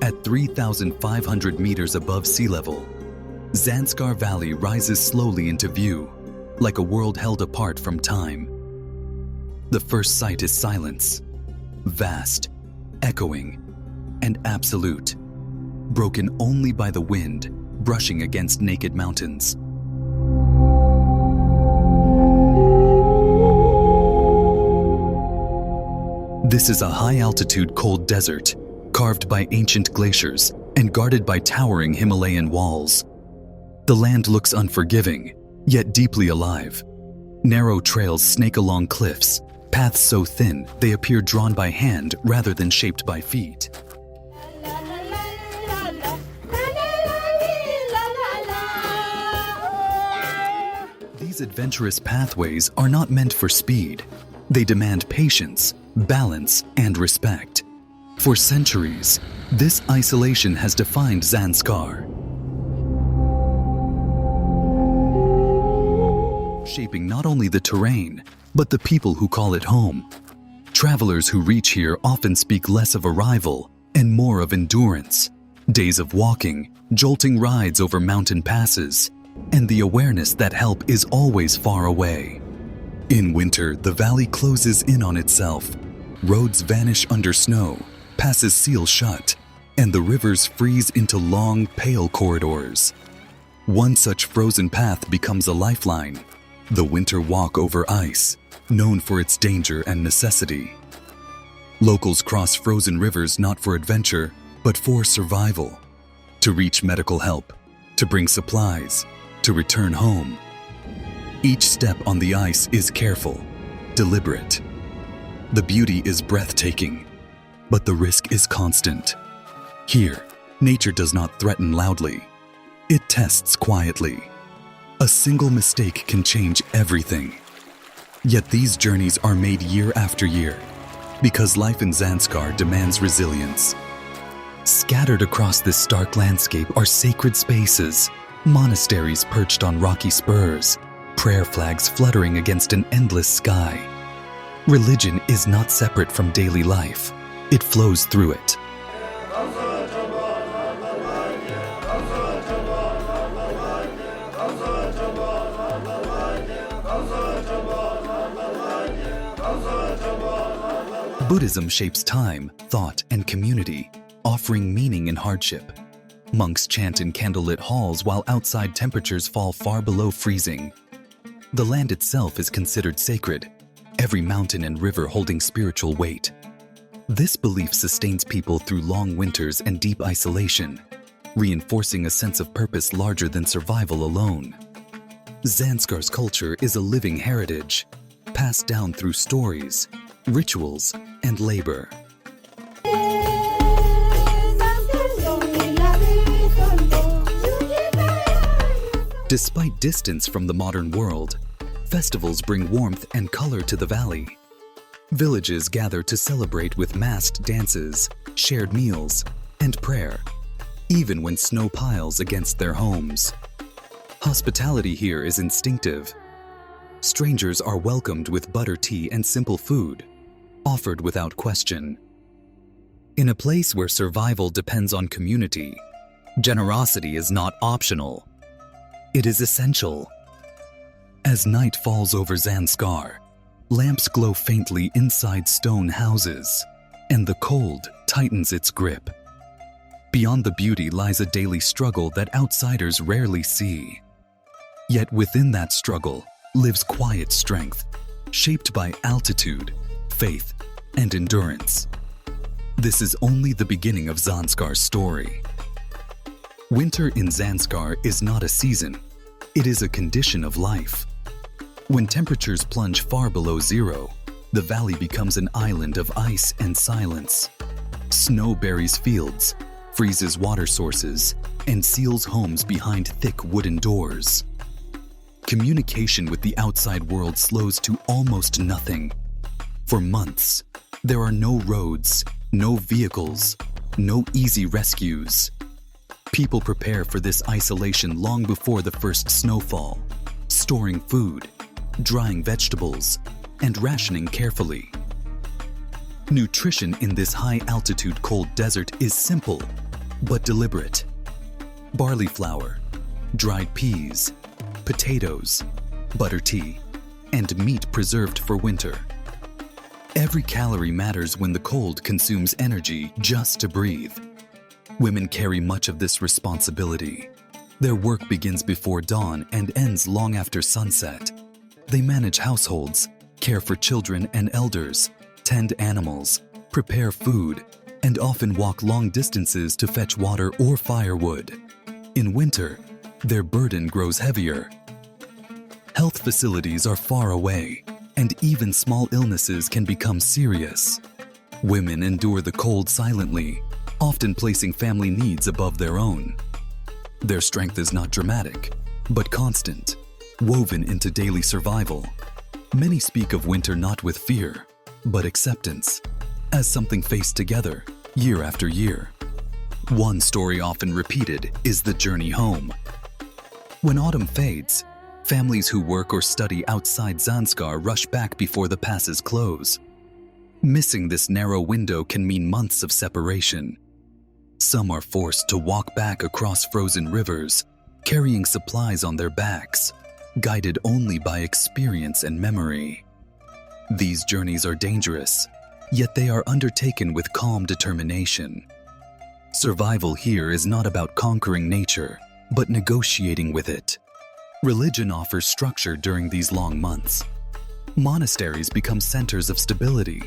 At 3,500 meters above sea level, Zanskar Valley rises slowly into view, like a world held apart from time. The first sight is silence, vast, echoing, and absolute, broken only by the wind brushing against naked mountains. This is a high-altitude cold desert, carved by ancient glaciers and guarded by towering Himalayan walls. The land looks unforgiving, yet deeply alive. Narrow trails snake along cliffs, paths so thin they appear drawn by hand rather than shaped by feet. These adventurous pathways are not meant for speed. They demand patience, balance, and respect. For centuries, this isolation has defined Zanskar, shaping not only the terrain, but the people who call it home. Travelers who reach here often speak less of arrival and more of endurance. Days of walking, jolting rides over mountain passes, and the awareness that help is always far away. In winter, the valley closes in on itself. Roads vanish under snow, passes seal shut, and the rivers freeze into long, pale corridors. One such frozen path becomes a lifeline, the winter walk over ice, known for its danger and necessity. Locals cross frozen rivers not for adventure, but for survival. To reach medical help, to bring supplies, to return home. Each step on the ice is careful, deliberate. The beauty is breathtaking, but the risk is constant. Here, nature does not threaten loudly. It tests quietly. A single mistake can change everything. Yet these journeys are made year after year, because life in Zanskar demands resilience. Scattered across this stark landscape are sacred spaces, monasteries perched on rocky spurs, prayer flags fluttering against an endless sky. Religion is not separate from daily life. It flows through it. Buddhism shapes time, thought, and community, offering meaning in hardship. Monks chant in candlelit halls while outside temperatures fall far below freezing. The land itself is considered sacred, every mountain and river holding spiritual weight. This belief sustains people through long winters and deep isolation, reinforcing a sense of purpose larger than survival alone. Zanskar's culture is a living heritage, passed down through stories, rituals, and labor. Despite distance from the modern world, festivals bring warmth and color to the valley. Villages gather to celebrate with masked dances, shared meals, and prayer, even when snow piles against their homes. Hospitality here is instinctive. Strangers are welcomed with butter tea and simple food, offered without question. In a place where survival depends on community, generosity is not optional. It is essential. As night falls over Zanskar, lamps glow faintly inside stone houses, and the cold tightens its grip. Beyond the beauty lies a daily struggle that outsiders rarely see. Yet within that struggle lives quiet strength, shaped by altitude, faith, and endurance. This is only the beginning of Zanskar's story. Winter in Zanskar is not a season, it is a condition of life. When temperatures plunge far below zero, the valley becomes an island of ice and silence. Snow buries fields, freezes water sources, and seals homes behind thick wooden doors. Communication with the outside world slows to almost nothing. For months, There are no roads, no vehicles, no easy rescues. People prepare for this isolation long before the first snowfall, storing food, drying vegetables, and rationing carefully. Nutrition in this high-altitude cold desert is simple but deliberate. Barley flour, dried peas, potatoes, butter tea, and meat preserved for winter. Every calorie matters when the cold consumes energy just to breathe. Women carry much of this responsibility. Their work begins before dawn and ends long after sunset. They manage households, care for children and elders, tend animals, prepare food, and often walk long distances to fetch water or firewood. In winter, their burden grows heavier. Health facilities are far away, and even small illnesses can become serious. Women endure the cold silently, often placing family needs above their own. Their strength is not dramatic, but constant, woven into daily survival. Many speak of winter not with fear, but acceptance, as something faced together, year after year. One story often repeated is the journey home. When autumn fades, families who work or study outside Zanskar rush back before the passes close. Missing this narrow window can mean months of separation. Some are forced to walk back across frozen rivers, carrying supplies on their backs, guided only by experience and memory. These journeys are dangerous, yet they are undertaken with calm determination. Survival here is not about conquering nature, but negotiating with it. Religion offers structure during these long months. Monasteries become centers of stability,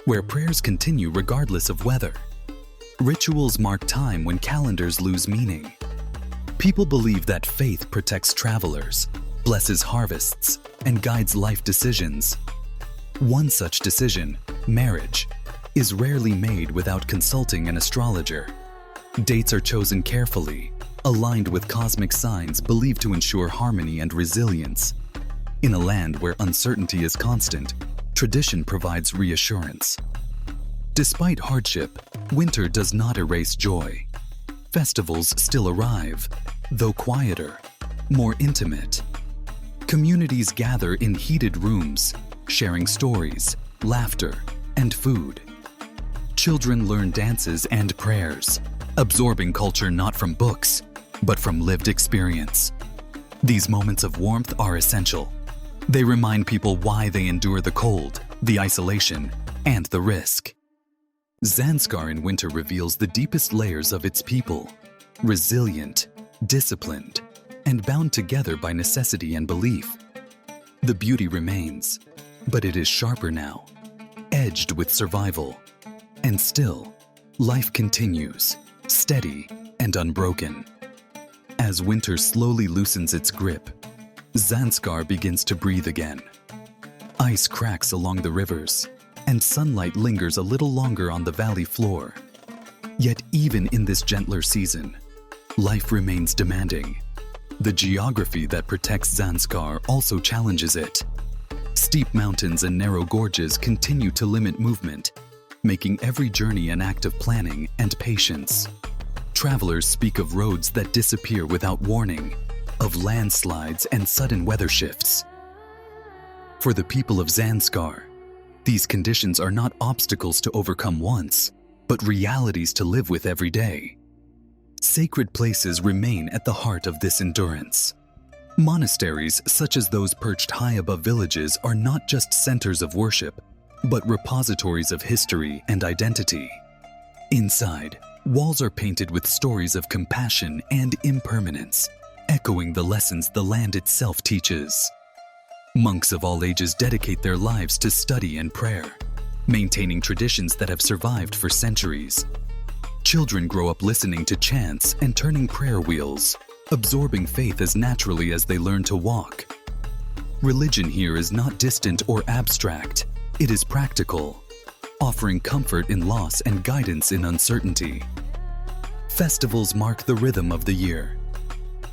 where prayers continue regardless of weather. Rituals mark time when calendars lose meaning. People believe that faith protects travelers, blesses harvests, and guides life decisions. One such decision, marriage, is rarely made without consulting an astrologer. Dates are chosen carefully, aligned with cosmic signs believed to ensure harmony and resilience. In a land where uncertainty is constant, tradition provides reassurance. Despite hardship, winter does not erase joy. Festivals still arrive, though quieter, more intimate. Communities gather in heated rooms, sharing stories, laughter, and food. Children learn dances and prayers, absorbing culture not from books, but from lived experience. These moments of warmth are essential. They remind people why they endure the cold, the isolation, and the risk. Zanskar in winter reveals the deepest layers of its people, resilient, disciplined, and bound together by necessity and belief. The beauty remains, but it is sharper now, edged with survival. And still, life continues, steady and unbroken. As winter slowly loosens its grip, Zanskar begins to breathe again. Ice cracks along the rivers, and sunlight lingers a little longer on the valley floor. Yet even in this gentler season, life remains demanding. The geography that protects Zanskar also challenges it. Steep mountains and narrow gorges continue to limit movement, making every journey an act of planning and patience. Travelers speak of roads that disappear without warning, of landslides and sudden weather shifts. For the people of Zanskar, these conditions are not obstacles to overcome once, but realities to live with every day. Sacred places remain at the heart of this endurance. Monasteries, such as those perched high above villages, are not just centers of worship, but repositories of history and identity. Inside, walls are painted with stories of compassion and impermanence, echoing the lessons the land itself teaches. Monks of all ages dedicate their lives to study and prayer, maintaining traditions that have survived for centuries. Children grow up listening to chants and turning prayer wheels, absorbing faith as naturally as they learn to walk. Religion here is not distant or abstract, it is practical, offering comfort in loss and guidance in uncertainty. Festivals mark the rhythm of the year.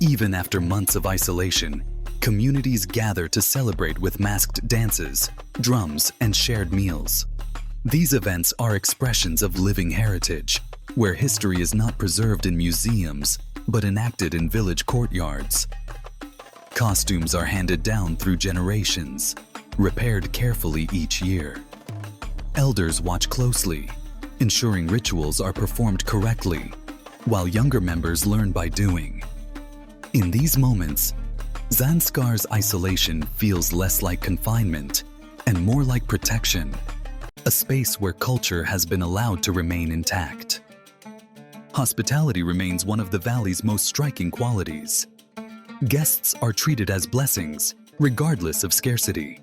Even after months of isolation, communities gather to celebrate with masked dances, drums, and shared meals. These events are expressions of living heritage, where history is not preserved in museums, but enacted in village courtyards. Costumes are handed down through generations, repaired carefully each year. Elders watch closely, ensuring rituals are performed correctly, while younger members learn by doing. In these moments, Zanskar's isolation feels less like confinement and more like protection, a space where culture has been allowed to remain intact. Hospitality remains one of the valley's most striking qualities. Guests are treated as blessings, regardless of scarcity.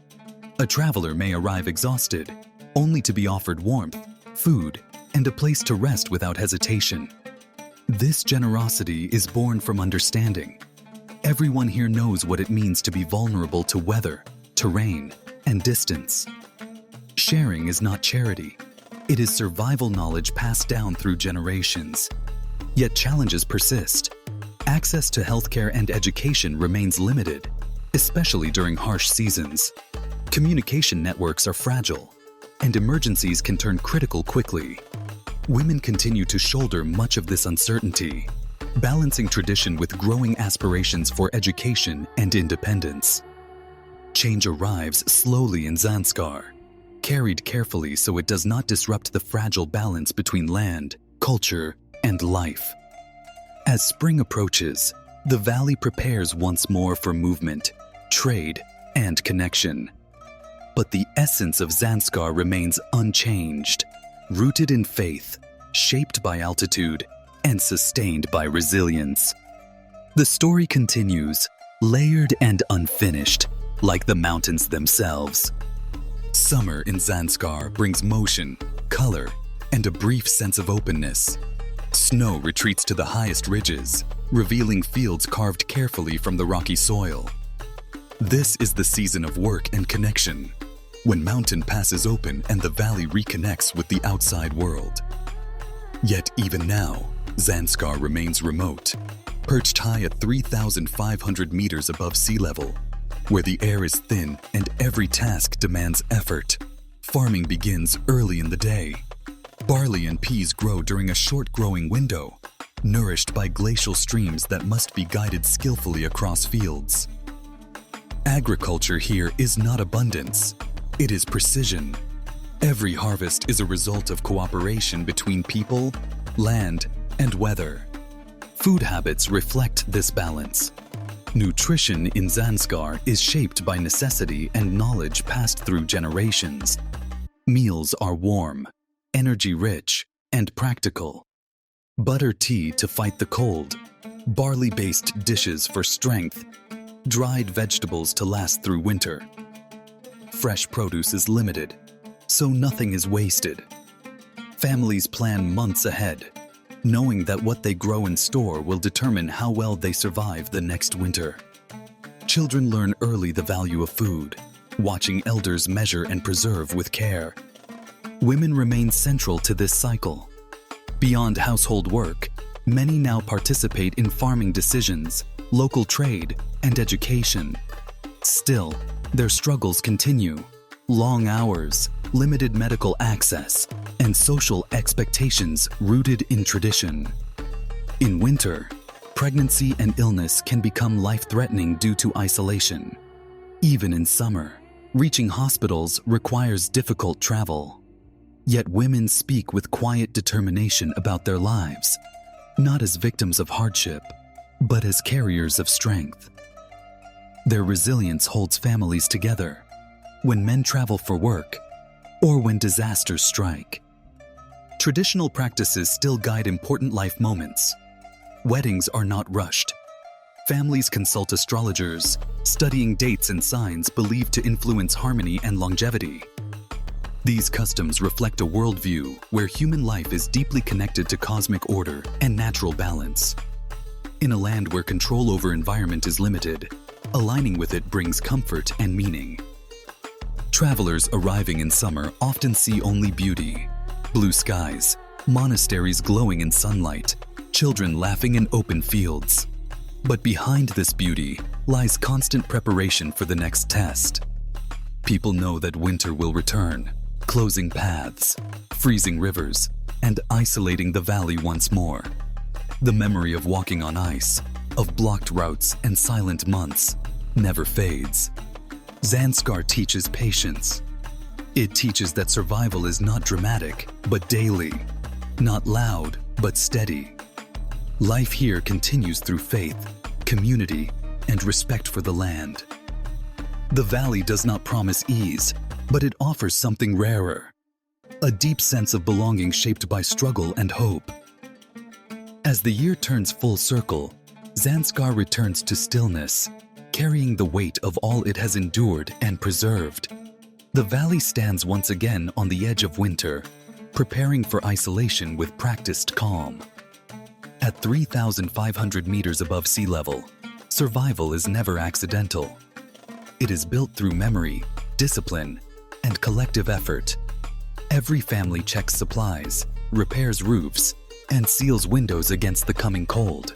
A traveler may arrive exhausted, only to be offered warmth, food, and a place to rest without hesitation. This generosity is born from understanding. Everyone here knows what it means to be vulnerable to weather, terrain, and distance. Sharing is not charity. It is survival knowledge passed down through generations. Yet challenges persist. Access to healthcare and education remains limited, especially during harsh seasons. Communication networks are fragile, and emergencies can turn critical quickly. Women continue to shoulder much of this uncertainty, balancing tradition with growing aspirations for education and independence. Change arrives slowly in Zanskar, carried carefully so it does not disrupt the fragile balance between land, culture, and life. As spring approaches, the valley prepares once more for movement, trade, and connection. But the essence of Zanskar remains unchanged, rooted in faith, shaped by altitude, and sustained by resilience. The story continues, layered and unfinished, like the mountains themselves. Summer in Zanskar brings motion, color, and a brief sense of openness. Snow retreats to the highest ridges, revealing fields carved carefully from the rocky soil. This is the season of work and connection, when mountain passes open and the valley reconnects with the outside world. Yet even now, Zanskar remains remote, perched high at 3,500 meters above sea level, where the air is thin and every task demands effort. Farming begins early in the day. Barley and peas grow during a short growing window, nourished by glacial streams that must be guided skillfully across fields. Agriculture here is not abundance, it is precision. Every harvest is a result of cooperation between people, land, and weather. Food habits reflect this balance. Nutrition in Zanskar is shaped by necessity and knowledge passed through generations. Meals are warm, energy-rich, and practical. Butter tea to fight the cold, barley-based dishes for strength, dried vegetables to last through winter. Fresh produce is limited, so nothing is wasted. Families plan months ahead, knowing that what they grow and store will determine how well they survive the next winter. Children learn early the value of food, watching elders measure and preserve with care. Women remain central to this cycle. Beyond household work, many now participate in farming decisions, local trade, and education. Still, their struggles continue. Long hours, limited medical access, and social expectations rooted in tradition. In winter, pregnancy and illness can become life-threatening due to isolation. Even in summer, reaching hospitals requires difficult travel. Yet women speak with quiet determination about their lives, not as victims of hardship, but as carriers of strength. Their resilience holds families together when men travel for work or when disasters strike. Traditional practices still guide important life moments. Weddings are not rushed. Families consult astrologers, studying dates and signs believed to influence harmony and longevity. These customs reflect a worldview where human life is deeply connected to cosmic order and natural balance. In a land where control over environment is limited, aligning with it brings comfort and meaning. Travelers arriving in summer often see only beauty: blue skies, monasteries glowing in sunlight, children laughing in open fields. But behind this beauty lies constant preparation for the next test. People know that winter will return, closing paths, freezing rivers, and isolating the valley once more. The memory of walking on ice, of blocked routes and silent months, never fades. Zanskar teaches patience. It teaches that survival is not dramatic, but daily, not loud, but steady. Life here continues through faith, community, and respect for the land. The valley does not promise ease, but it offers something rarer, a deep sense of belonging shaped by struggle and hope. As the year turns full circle, Zanskar returns to stillness, carrying the weight of all it has endured and preserved. The valley stands once again on the edge of winter, preparing for isolation with practiced calm. At 3,500 meters above sea level, survival is never accidental. It is built through memory, discipline, and collective effort. Every family checks supplies, repairs roofs, and seals windows against the coming cold.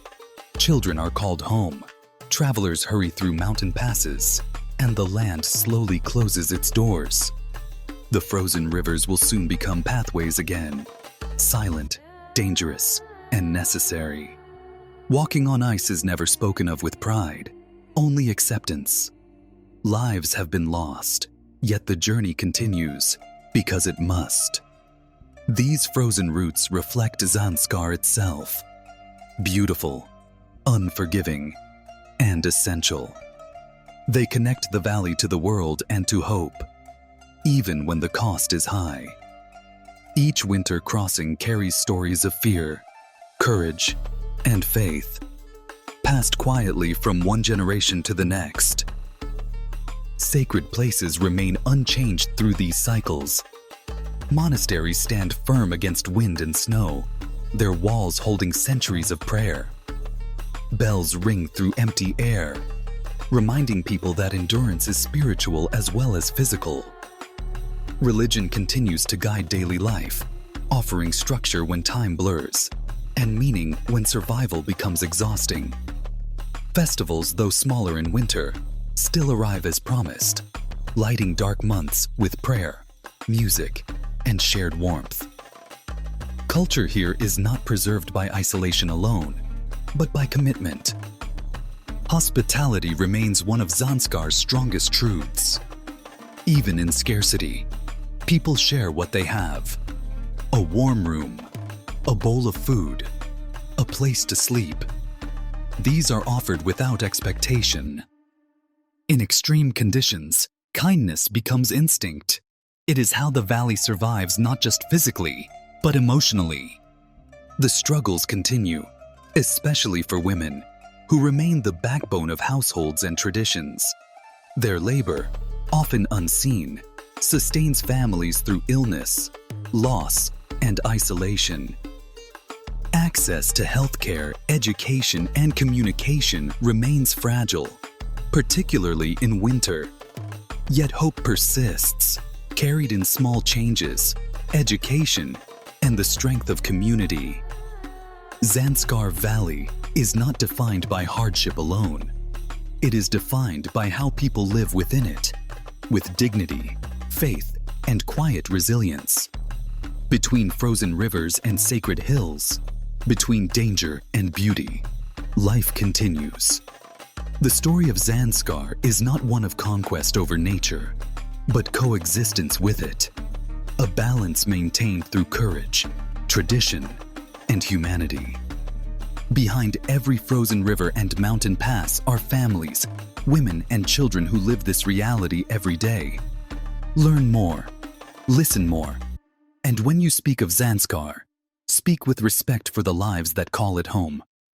Children are called home, travelers hurry through mountain passes, and the land slowly closes its doors. The frozen rivers will soon become pathways again, silent, dangerous, and necessary. Walking on ice is never spoken of with pride, only acceptance. Lives have been lost, yet the journey continues, because it must. These frozen routes reflect Zanskar itself. Beautiful, unforgiving, and essential. They connect the valley to the world and to hope, even when the cost is high. Each winter crossing carries stories of fear, courage, and faith, passed quietly from one generation to the next. Sacred places remain unchanged through these cycles. Monasteries stand firm against wind and snow, their walls holding centuries of prayer. Bells ring through empty air, reminding people that endurance is spiritual as well as physical. Religion continues to guide daily life, offering structure when time blurs, and meaning when survival becomes exhausting. Festivals, though smaller in winter, still arrive as promised, lighting dark months with prayer, music, and shared warmth. Culture here is not preserved by isolation alone, but by commitment. Hospitality remains one of Zanskar's strongest truths. Even in scarcity, people share what they have: a warm room, a bowl of food, a place to sleep. These are offered without expectation. In extreme conditions, kindness becomes instinct. It is how the valley survives not just physically, but emotionally. The struggles continue, especially for women, who remain the backbone of households and traditions. Their labor, often unseen, sustains families through illness, loss, and isolation. Access to healthcare, education, and communication remains fragile, particularly in winter. Yet hope persists, carried in small changes, education, and the strength of community. Zanskar Valley is not defined by hardship alone. It is defined by how people live within it, with dignity, faith, and quiet resilience. Between frozen rivers and sacred hills, between danger and beauty, life continues. The story of Zanskar is not one of conquest over nature, but coexistence with it. A balance maintained through courage, tradition, and humanity. Behind every frozen river and mountain pass are families, women, and children who live this reality every day. Learn more, listen more, and when you speak of Zanskar, speak with respect for the lives that call it home.